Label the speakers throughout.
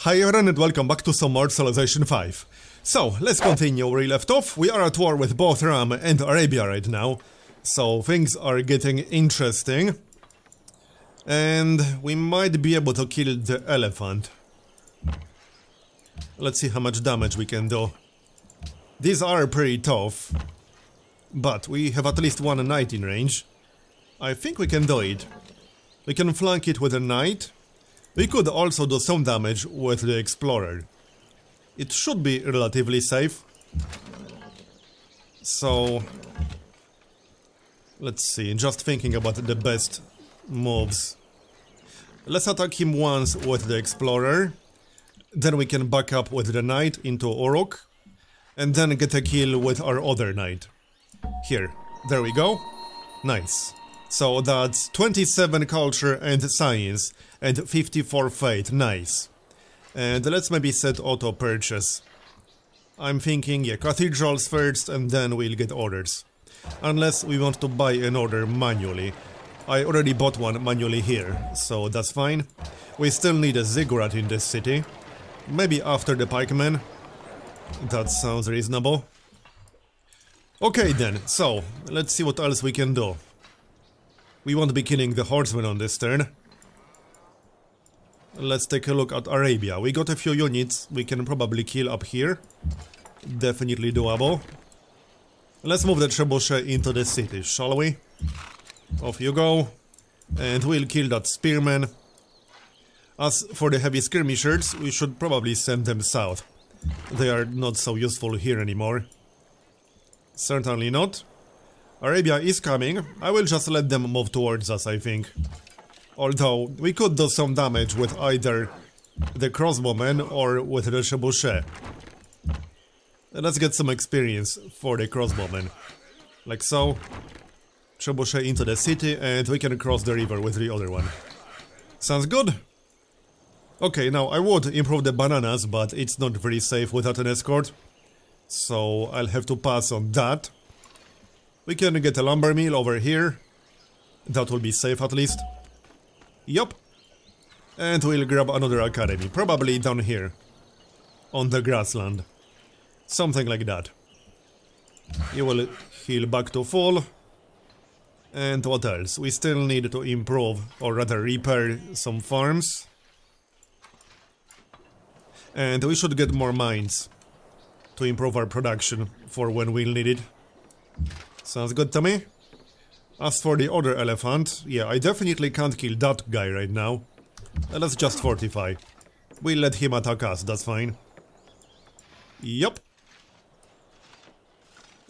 Speaker 1: Hi everyone and welcome back to some more Civilization 5. So, let's continue where we left off. We are at war with both Ram and Arabia right now. So, things are getting interesting. And we might be able to kill the elephant. Let's see how much damage we can do. These are pretty tough. But we have at least one knight in range. I think we can do it. We can flank it with a knight. We could also do some damage with the explorer. It should be relatively safe. So, let's see, just thinking about the best moves. Let's attack him once with the explorer. Then we can back up with the knight into Uruk. And then get a kill with our other knight. Here, there we go. Nice. So that's 27 culture and science and 54 faith, nice. And let's maybe set auto purchase. I'm thinking, yeah, cathedrals first and then we'll get orders. Unless we want to buy an order manually. I already bought one manually here, so that's fine. We still need a ziggurat in this city. Maybe after the pikemen. That sounds reasonable. Okay then, so let's see what else we can do. We won't be killing the horsemen on this turn. Let's take a look at Arabia. We got a few units we can probably kill up here. Definitely doable. Let's move the trebuchet into the city, shall we? Off you go. And we'll kill that spearman. As for the heavy skirmishers, we should probably send them south. They are not so useful here anymore. Certainly not. Arabia is coming. I will just let them move towards us, I think. Although, we could do some damage with either the crossbowmen or with the trebuchet. Let's get some experience for the crossbowmen. Like so. Trebuchet into the city and we can cross the river with the other one. Sounds good? Okay, now I would improve the bananas, but it's not very safe without an escort. So I'll have to pass on that. We can get a lumber mill over here. That will be safe at least. Yup. And we'll grab another academy, probably down here. On the grassland. Something like that. You will heal back to full. And what else? We still need to improve, or rather repair some farms. And we should get more mines. To improve our production for when we'll need it. Sounds good to me. As for the other elephant, yeah, I definitely can't kill that guy right now. Let's just fortify. We'll let him attack us, that's fine. Yup.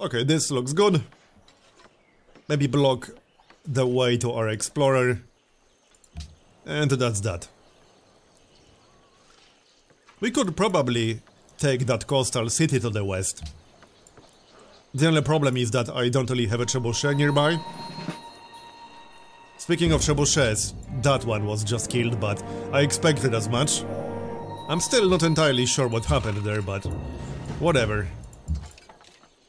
Speaker 1: Okay, this looks good. Maybe block the way to our explorer. And that's that. We could probably take that coastal city to the west. The only problem is that I don't really have a trebuchet nearby. Speaking of trebuchets, that one was just killed, but I expected as much. I'm still not entirely sure what happened there, but whatever.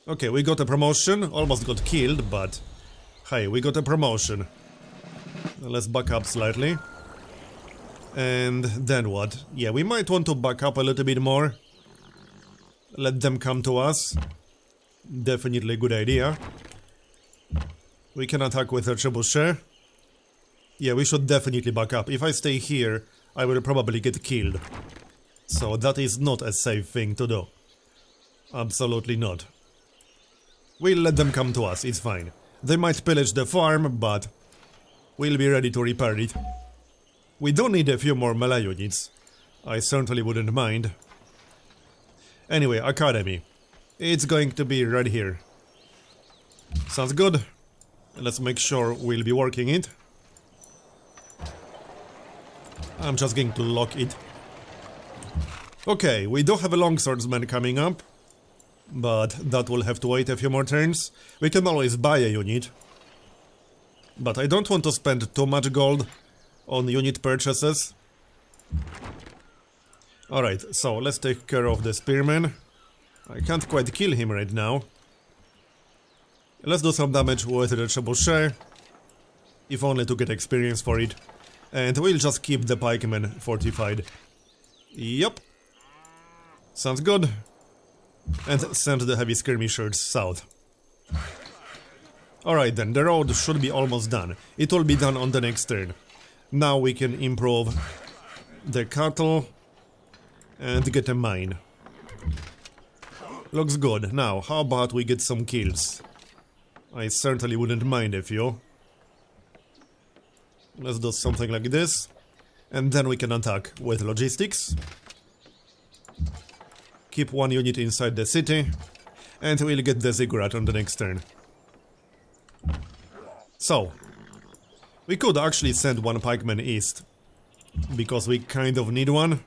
Speaker 1: Okay, we got a promotion, almost got killed, but hey, we got a promotion. Let's back up slightly. And then what? Yeah, we might want to back up a little bit more. Let them come to us. Definitely a good idea. We can attack with a trebuchet. Yeah, we should definitely back up. If I stay here, I will probably get killed. So that is not a safe thing to do. Absolutely not. We'll let them come to us, it's fine. They might pillage the farm, but we'll be ready to repair it. We do need a few more melee units. I certainly wouldn't mind. Anyway, academy. It's going to be right here. Sounds good. Let's make sure we'll be working it. I'm just going to lock it. Okay, we do have a longswordsman coming up. But that will have to wait a few more turns. We can always buy a unit. But I don't want to spend too much gold on unit purchases. Alright, so let's take care of the spearman. I can't quite kill him right now. Let's do some damage with the trebuchet. If only to get experience for it. And we'll just keep the pikemen fortified. Yep. Sounds good. And send the heavy skirmishers south. Alright then, the road should be almost done. It will be done on the next turn. Now we can improve the cattle and get a mine. Looks good. Now, how about we get some kills? I certainly wouldn't mind a few. Let's do something like this. And then we can attack with logistics. Keep one unit inside the city. And we'll get the ziggurat on the next turn. So, we could actually send one pikeman east. Because we kind of need one.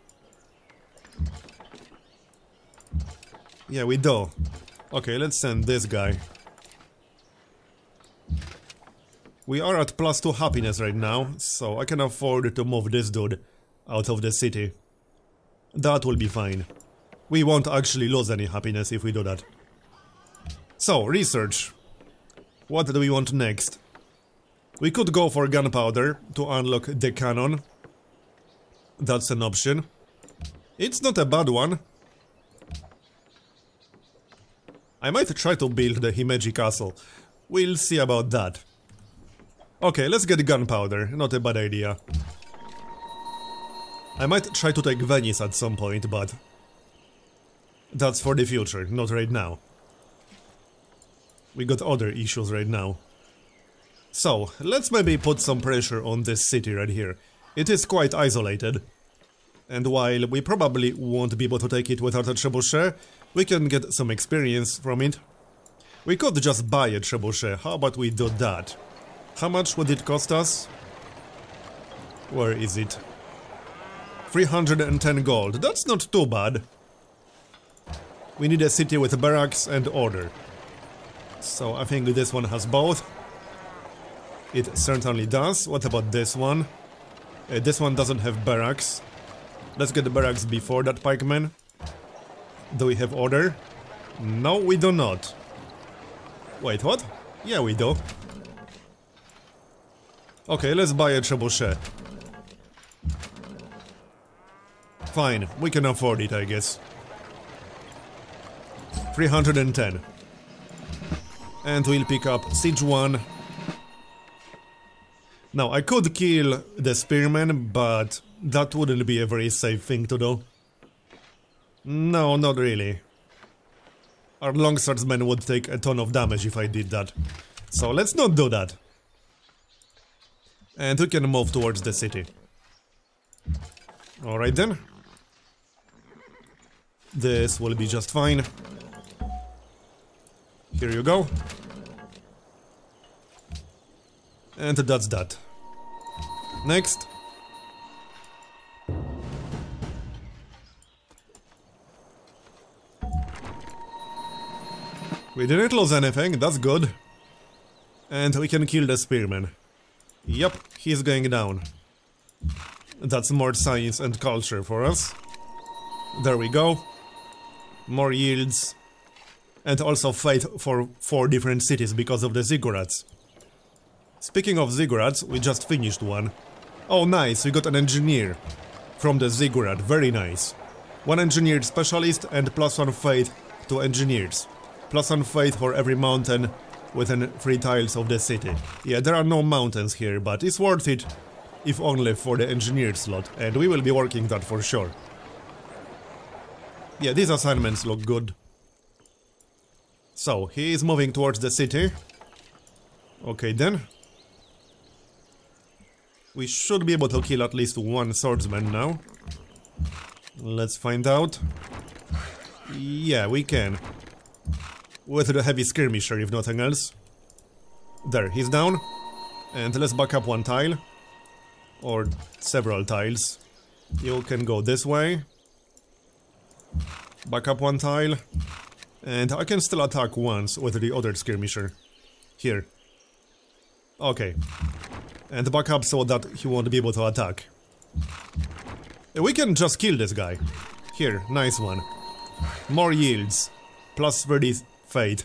Speaker 1: Yeah, we do. Okay, let's send this guy. We are at +2 happiness right now, so I can afford to move this dude out of the city. That will be fine. We won't actually lose any happiness if we do that. So, research. What do we want next? We could go for gunpowder to unlock the cannon. That's an option. It's not a bad one. I might try to build the Himeji castle. We'll see about that. Okay, let's get gunpowder. Not a bad idea. I might try to take Venice at some point, but that's for the future, not right now. We got other issues right now. So, let's maybe put some pressure on this city right here. It is quite isolated. And while we probably won't be able to take it without a trebuchet, we can get some experience from it. We could just buy a trebuchet. How about we do that? How much would it cost us? Where is it? 310 gold. That's not too bad. We need a city with barracks and order. So I think this one has both. It certainly does. What about this one? This one doesn't have barracks. Let's get the barracks before that pikeman. Do we have order? No, we do not. Wait, what? Yeah, we do. Okay, let's buy a trebuchet. Fine, we can afford it, I guess. 310. And we'll pick up Siege 1. Now, I could kill the spearman, but that wouldn't be a very safe thing to do. No, not really. Our longswordsmen would take a ton of damage if I did that. So let's not do that. And we can move towards the city. Alright then. This will be just fine. Here you go. And that's that. Next. We didn't lose anything, that's good. And we can kill the spearman. Yep, he's going down. That's more science and culture for us. There we go. More yields. And also fight for 4 different cities because of the ziggurats. Speaking of ziggurats, we just finished one. Oh nice, we got an engineer from the ziggurat, very nice. 1 engineered specialist and +1 faith to engineers. +1 faith for every mountain within 3 tiles of the city. Yeah, there are no mountains here, but it's worth it, if only for the engineered slot, and we will be working that for sure. Yeah, these assignments look good. So, he is moving towards the city. Okay then. We should be able to kill at least 1 swordsman now. Let's find out. Yeah, we can. With the heavy skirmisher, if nothing else. There, he's down. And let's back up 1 tile. Or several tiles. You can go this way. Back up 1 tile. And I can still attack once with the other skirmisher. Here. Okay. And back up so that he won't be able to attack. We can just kill this guy. Here, nice one. More yields. +30 fate.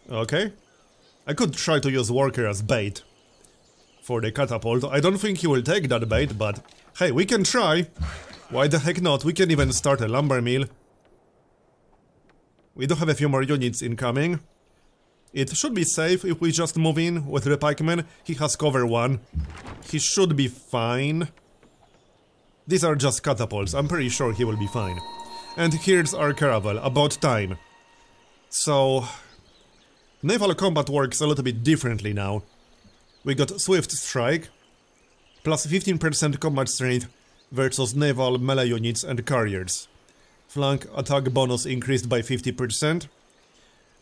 Speaker 1: Okay. I could try to use worker as bait for the catapult. I don't think he will take that bait, but hey, we can try. Why the heck not? We can even start a lumber mill. We do have a few more units incoming. It should be safe if we just move in with the pikeman. He has cover 1. He should be fine. These are just catapults. I'm pretty sure he will be fine. And here's our caravel. About time. So... naval combat works a little bit differently now. We got Swift Strike. Plus 15% combat strength versus naval melee units and carriers. Flank attack bonus increased by 50%.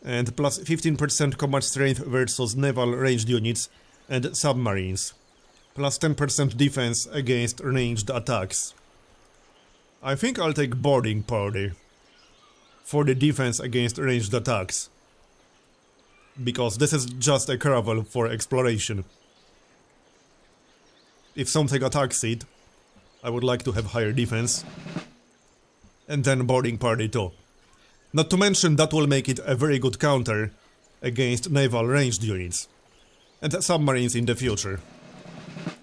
Speaker 1: And plus 15% combat strength versus naval ranged units and submarines. Plus 10% defense against ranged attacks. I think I'll take boarding party for the defense against ranged attacks. Because this is just a caravel for exploration. If something attacks it, I would like to have higher defense. And then boarding party too. Not to mention that will make it a very good counter against naval ranged units. And submarines in the future.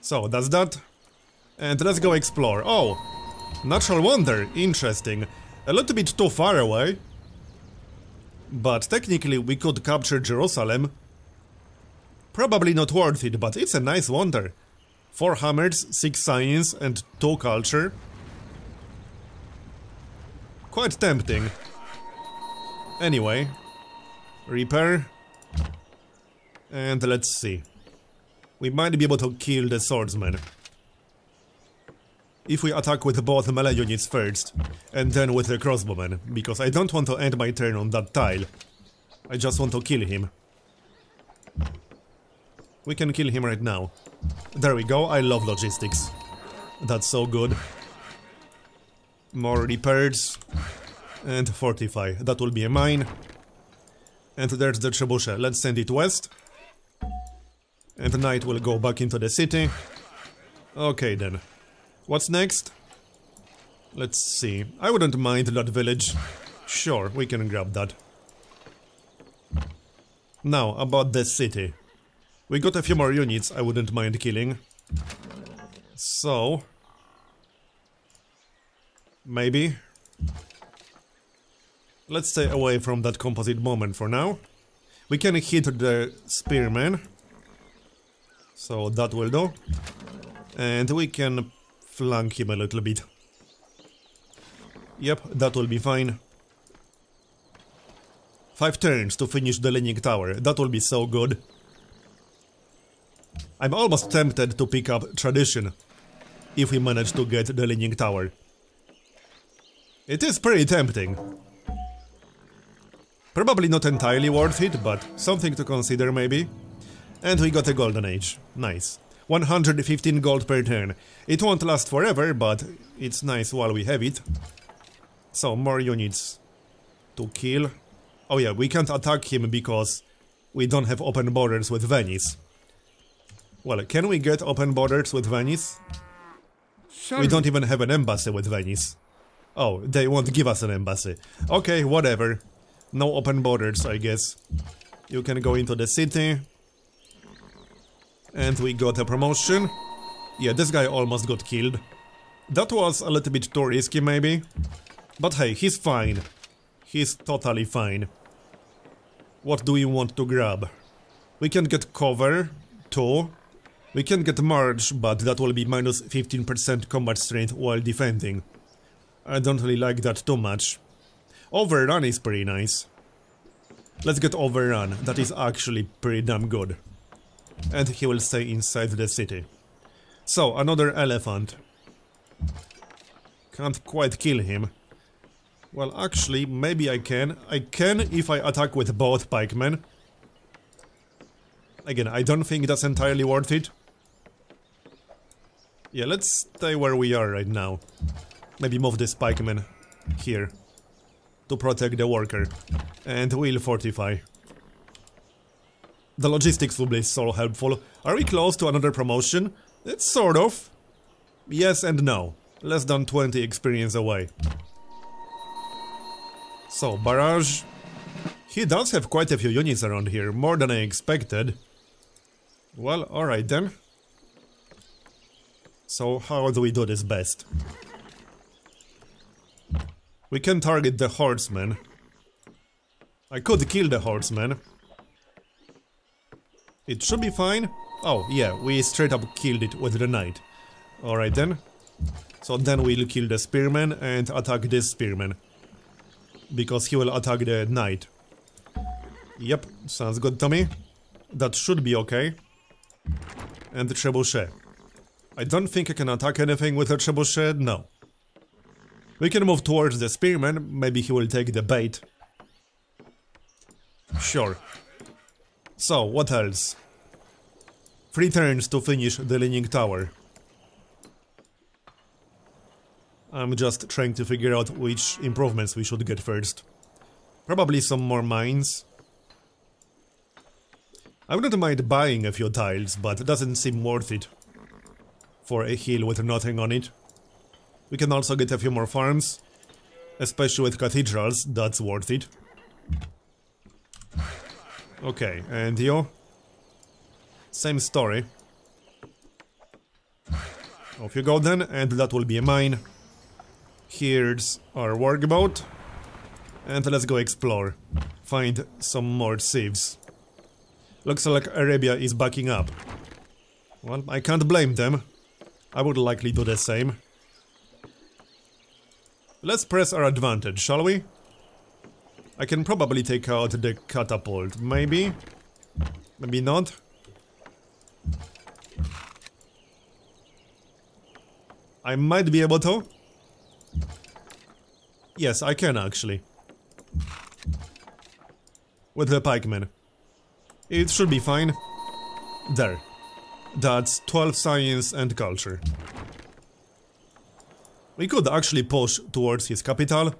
Speaker 1: So, that's that. And let's go explore. Oh! Natural wonder, interesting. A little bit too far away. But technically we could capture Jerusalem. Probably not worth it, but it's a nice wonder. 4 hammers, 6 science and 2 culture. Quite tempting. Anyway. Repair. And let's see. We might be able to kill the swordsman. If we attack with both melee units first, and then with the crossbowman, because I don't want to end my turn on that tile. I just want to kill him. We can kill him right now. There we go, I love logistics. That's so good. More repairs. And fortify, that will be a mine. And there's the trebuchet, let's send it west. And the knight will go back into the city. Okay then. What's next? Let's see. I wouldn't mind that village. Sure, we can grab that. Now, about the city. We got a few more units I wouldn't mind killing. So... maybe... let's stay away from that composite moment for now. We can hit the spearman. So that will do. And we can flank him a little bit. Yep, that will be fine. 5 turns to finish the leaning tower. That will be so good. I'm almost tempted to pick up tradition. If we manage to get the leaning tower. It is pretty tempting. Probably not entirely worth it, but something to consider maybe. And we got a golden age. Nice. 115 gold per turn. It won't last forever, but it's nice while we have it. So, more units to kill. Oh yeah, we can't attack him because we don't have open borders with Venice. Well, can we get open borders with Venice? We don't even have an embassy with Venice. Oh, they won't give us an embassy. Okay, whatever. No open borders, I guess. You can go into the city. And we got a promotion. Yeah, this guy almost got killed. That was a little bit too risky, maybe. But hey, he's fine. He's totally fine. What do we want to grab? We can get cover, too. We can get march, but that will be minus 15% combat strength while defending. I don't really like that too much. Overrun is pretty nice. Let's get overrun. That is actually pretty damn good. And he will stay inside the city. So, another elephant. Can't quite kill him. Well, actually, maybe I can. I can if I attack with both pikemen. Again, I don't think that's entirely worth it. Yeah, let's stay where we are right now. Maybe move this pikeman here. To protect the worker. And we'll fortify. The logistics will be so helpful. Are we close to another promotion? It's sort of. Yes and no. Less than 20 experience away. So, barrage. He does have quite a few units around here, more than I expected. Well, alright then. So, how do we do this best? We can target the horseman. I could kill the horseman. It should be fine. Oh, yeah, we straight up killed it with the knight. Alright then. So then we'll kill the spearman and attack this spearman. Because he will attack the knight. Yep, sounds good to me. That should be okay. And the trebuchet. I don't think I can attack anything with a trebuchet, no. We can move towards the spearman, maybe he will take the bait. Sure. So, what else? 3 turns to finish the Leaning Tower. I'm just trying to figure out which improvements we should get first. Probably some more mines. I wouldn't mind buying a few tiles, but it doesn't seem worth it. For a hill with nothing on it. We can also get a few more farms. Especially with cathedrals, that's worth it. Okay, and you? Same story. Off you go then, and that will be a mine. Here's our workboat. And let's go explore. Find some more sieves. Looks like Arabia is backing up. Well, I can't blame them. I would likely do the same. Let's press our advantage, shall we? I can probably take out the catapult, maybe? Maybe not? I might be able to. Yes, I can actually. With the pikemen. It should be fine. There. That's 12 science and culture. We could actually push towards his capital.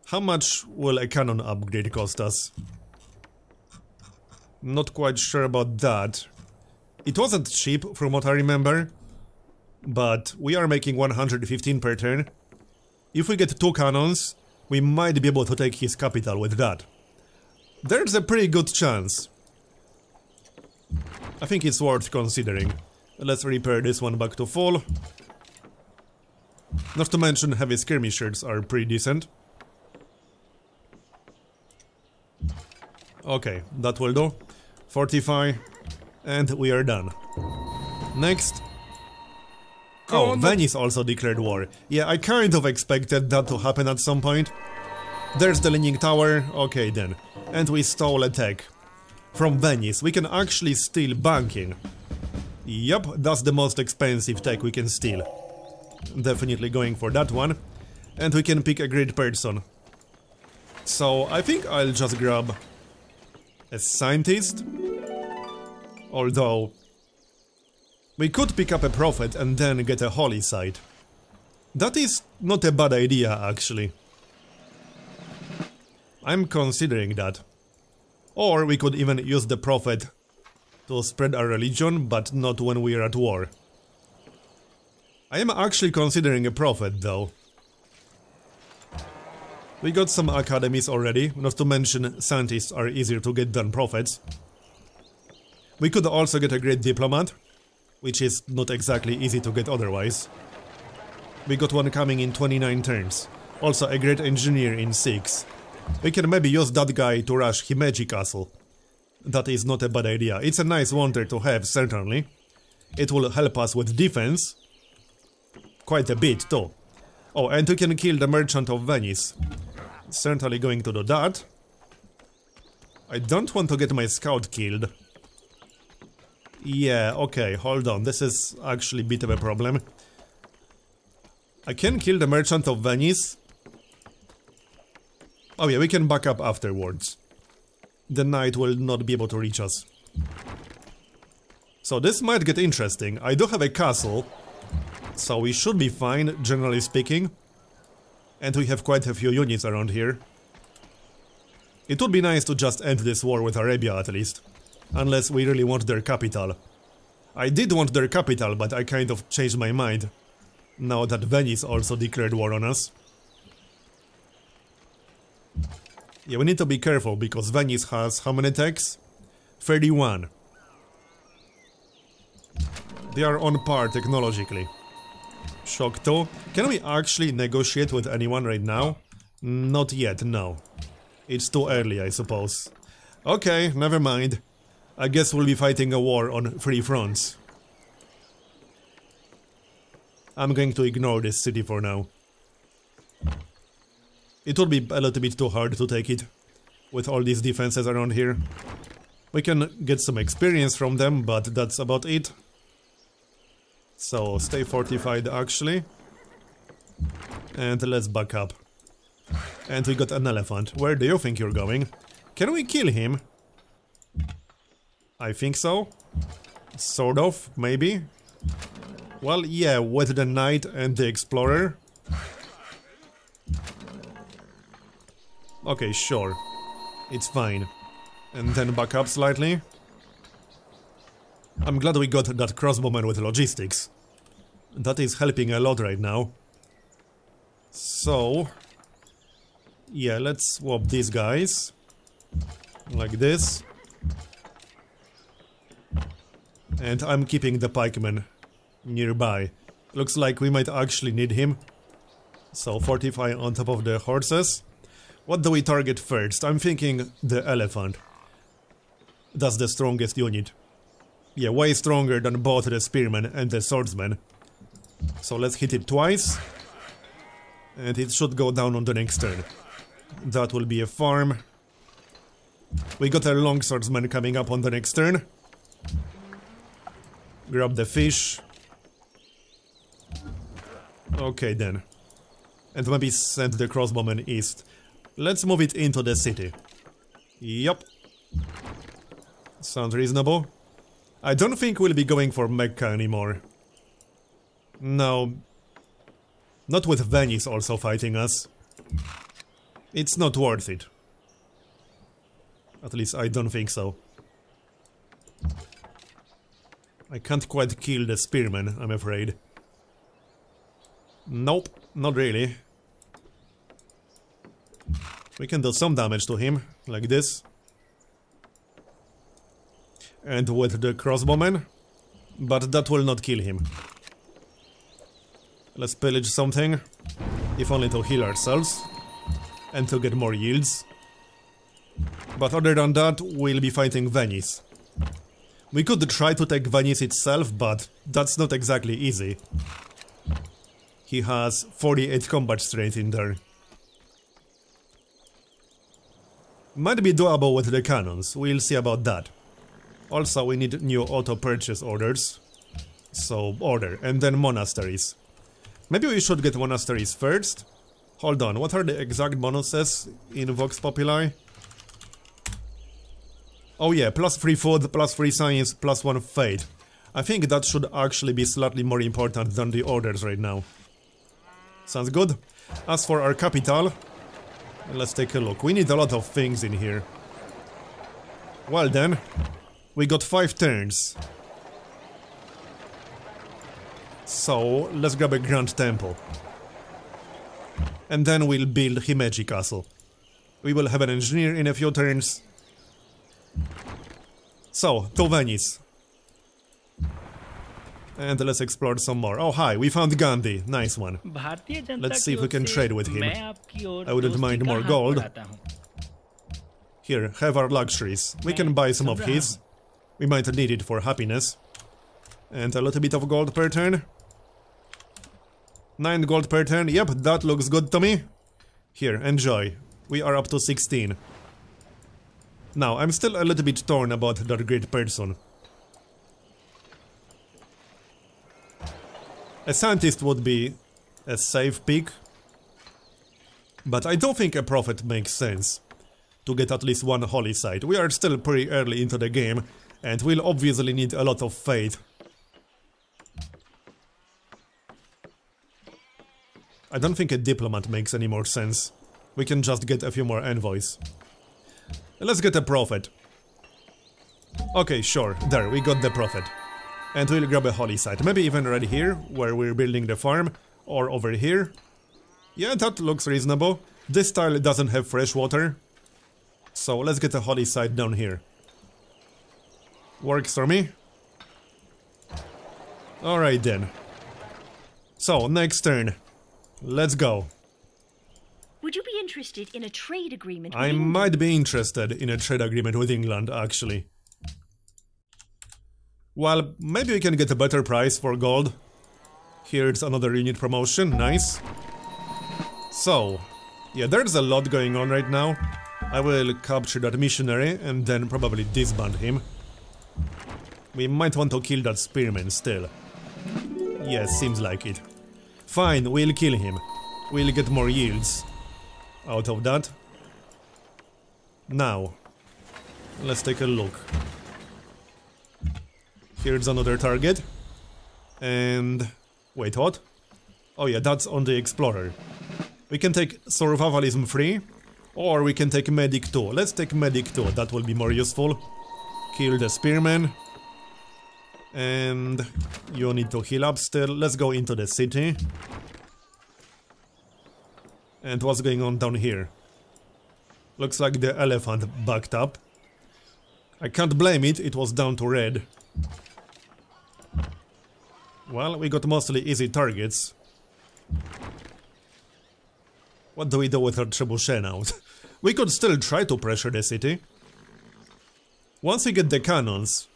Speaker 1: How much will a cannon upgrade cost us? Not quite sure about that. It wasn't cheap from what I remember. But we are making 115 per turn. If we get 2 cannons, we might be able to take his capital with that. There's a pretty good chance. I think it's worth considering. Let's repair this one back to full. Not to mention heavy skirmishers are pretty decent. Okay, that will do. Fortify. And we are done. Next. Oh, Venice also declared war. Yeah, I kind of expected that to happen at some point. There's the Leaning Tower. Okay then. And we stole a tech. From Venice, we can actually steal banking. Yup, that's the most expensive tech we can steal. Definitely going for that one. And we can pick a great person. So, I think I'll just grab a scientist. Although, we could pick up a prophet and then get a holy site. That is not a bad idea, actually. I'm considering that. Or we could even use the prophet to spread our religion, but not when we are at war. I am actually considering a prophet, though. We got some academies already, not to mention scientists are easier to get than prophets. We could also get a great diplomat, which is not exactly easy to get otherwise. We got one coming in 29 turns. Also a great engineer in 6. We can maybe use that guy to rush Himeji Castle. That is not a bad idea. It's a nice wonder to have, certainly. It will help us with defense. Quite a bit, too. Oh, and we can kill the Merchant of Venice. Certainly going to do that. I don't want to get my scout killed. Yeah, okay, hold on. This is actually a bit of a problem. I can kill the Merchant of Venice. Oh yeah, we can back up afterwards. The knight will not be able to reach us. So this might get interesting. I do have a castle, so we should be fine, generally speaking. And we have quite a few units around here. It would be nice to just end this war with Arabia at least. Unless we really want their capital. I did want their capital, but I kind of changed my mind. Now that Venice also declared war on us. Yeah, we need to be careful, because Venice has how many techs? 31. They are on par technologically. Shock 2. Can we actually negotiate with anyone right now? Not yet, no. It's too early, I suppose. Okay, never mind. I guess we'll be fighting a war on 3 fronts. I'm going to ignore this city for now. It would be a little bit too hard to take it, with all these defenses around here. We can get some experience from them, but that's about it. So, stay fortified actually. And let's back up. And we got an elephant. Where do you think you're going? Can we kill him? I think so. Sort of, maybe. Well, yeah, with the knight and the explorer. Okay, sure. It's fine. And then back up slightly. I'm glad we got that crossbowman with logistics. That is helping a lot right now. So... yeah, let's swap these guys. Like this. And I'm keeping the pikeman nearby. Looks like we might actually need him. So fortify on top of the horses. What do we target first? I'm thinking the elephant. That's the strongest unit. Yeah, way stronger than both the spearmen and the swordsman. So let's hit it twice. And it should go down on the next turn. That will be a farm. We got a long swordsman coming up on the next turn. Grab the fish. Okay then. And maybe send the crossbowman east. Let's move it into the city. Yup. Sounds reasonable. I don't think we'll be going for Mecca anymore. No. Not with Venice also fighting us. It's not worth it. At least I don't think so. I can't quite kill the spearman, I'm afraid. Nope, not really. We can do some damage to him, like this. And with the crossbowman. But that will not kill him. Let's pillage something. If only to heal ourselves. And to get more yields. But other than that, we'll be fighting Venice. We could try to take Venice itself, but that's not exactly easy. He has 48 combat strength in there. Might be doable with the cannons, we'll see about that. Also, we need new auto-purchase orders. So, order, and then monasteries. Maybe we should get monasteries first? Hold on, what are the exact bonuses in Vox Populi? Oh yeah, +3 food, +3 science, +1 fate. I think that should actually be slightly more important than the orders right now. Sounds good. As for our capital, let's take a look. We need a lot of things in here. Well then, we got 5 turns. So, let's grab a Grand Temple. And then we'll build Himeji Castle. We will have an engineer in a few turns. So, to Venice. And let's explore some more. Oh hi, we found Gandhi. Nice one. Let's see if we can trade with him. I wouldn't mind more gold. Here, have our luxuries. We can buy some of his. We might need it for happiness. And a little bit of gold per turn. 9 gold per turn. Yep, that looks good to me. Here, enjoy. We are up to 16. Now, I'm still a little bit torn about that great person. A scientist would be a safe pick. But I don't think a prophet makes sense. To get at least one holy site. We are still pretty early into the game. And we'll obviously need a lot of faith. I don't think a diplomat makes any more sense. We can just get a few more envoys. Let's get a prophet. Okay, sure. There, we got the prophet. And we'll grab a holy site. Maybe even right here, where we're building the farm. Or over here. Yeah, that looks reasonable. This tile doesn't have fresh water. So let's get a holy site down here. Works for me. Alright then. So, next turn. Let's go.
Speaker 2: Would you be interested in a trade agreement with
Speaker 1: I
Speaker 2: England?
Speaker 1: might be interested in a trade agreement with England, actually. Well, maybe we can get a better price for gold. Here's another unit promotion, nice. So, yeah, there's a lot going on right now. I will capture that missionary and then probably disband him. We might want to kill that spearman still. Yes, seems like it. Fine, we'll kill him. We'll get more yields out of that. Now, let's take a look. Here's another target. And... wait, what? Oh yeah, that's on the Explorer. We can take Survivalism 3, or we can take Medic 2. Let's take Medic 2, that will be more useful. Kill the Spearman. And you need to heal up still. Let's go into the city. And what's going on down here? Looks like the elephant backed up. I can't blame it, it was down to red. Well, we got mostly easy targets. What do we do with our trebuchet now? We could still try to pressure the city. Once we get the cannons,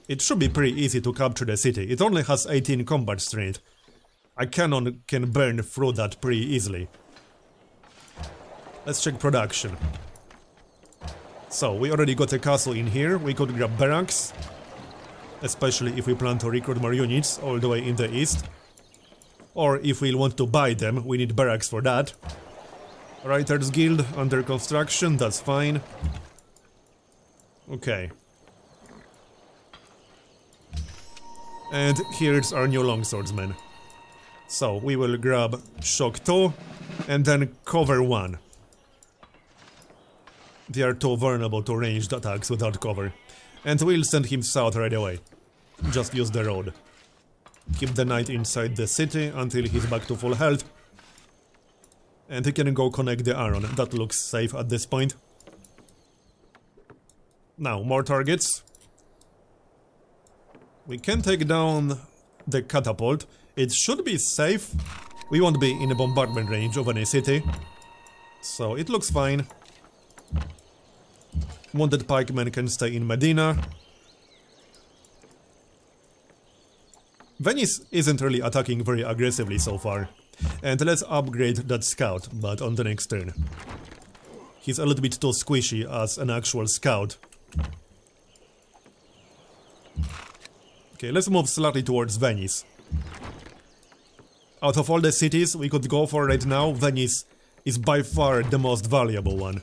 Speaker 1: it should be pretty easy to capture the city. It only has 18 combat strength. A cannon can burn through that pretty easily. Let's check production. So, we already got a castle in here. We could grab barracks. Especially if we plan to recruit more units all the way in the east. Or if we want to buy them, we need barracks for that. Writers Guild under construction, that's fine. Okay. And here's our new longswordsman. So, we will grab Shock 2 and then Cover 1. They are too vulnerable to ranged attacks without cover. And we'll send him south right away. Just use the road. Keep the knight inside the city until he's back to full health. And he can go connect the iron. That looks safe at this point. Now, more targets. We can take down the catapult. It should be safe. We won't be in a bombardment range of any city. So it looks fine. Wounded pikemen can stay in Medina. Venice isn't really attacking very aggressively so far. And let's upgrade that scout, but on the next turn. He's a little bit too squishy as an actual scout. Okay, let's move slightly towards Venice. Out of all the cities we could go for right now, Venice is by far the most valuable one.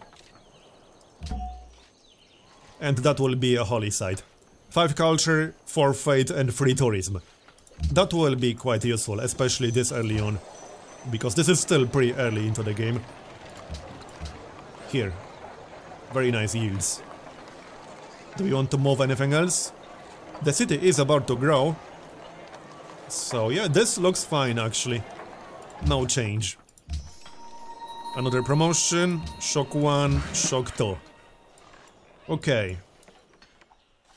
Speaker 1: And that will be a holy site. 5 culture, 4 faith and 3 tourism. That will be quite useful, especially this early on. Because this is still pretty early into the game. Here. Very nice yields. Do we want to move anything else? The city is about to grow. So yeah, this looks fine actually. No change. Another promotion. Shock 1, Shock 2. Okay.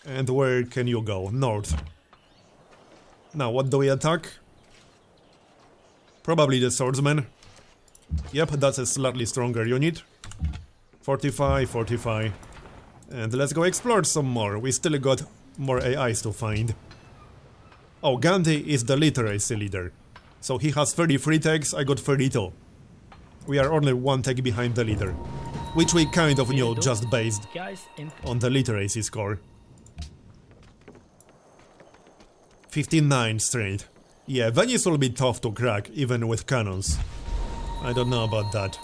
Speaker 1: And where can you go? North. Now, what do we attack? Probably the swordsman. Yep, that's a slightly stronger unit. 45, 45. And let's go explore some more. We still got more AIs to find. Oh, Gandhi is the literacy leader. So he has 33 tags, I got 32. We are only 1 tag behind the leader. Which we kind of knew just based on the literacy score. 59 straight. Yeah, Venice will be tough to crack, even with cannons. I don't know about that.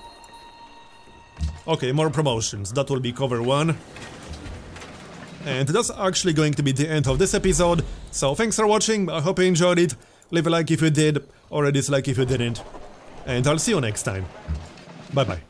Speaker 1: Okay, more promotions. That will be cover 1. And that's actually going to be the end of this episode. So thanks for watching, I hope you enjoyed it. Leave a like if you did, or a dislike if you didn't. And I'll see you next time. Bye bye.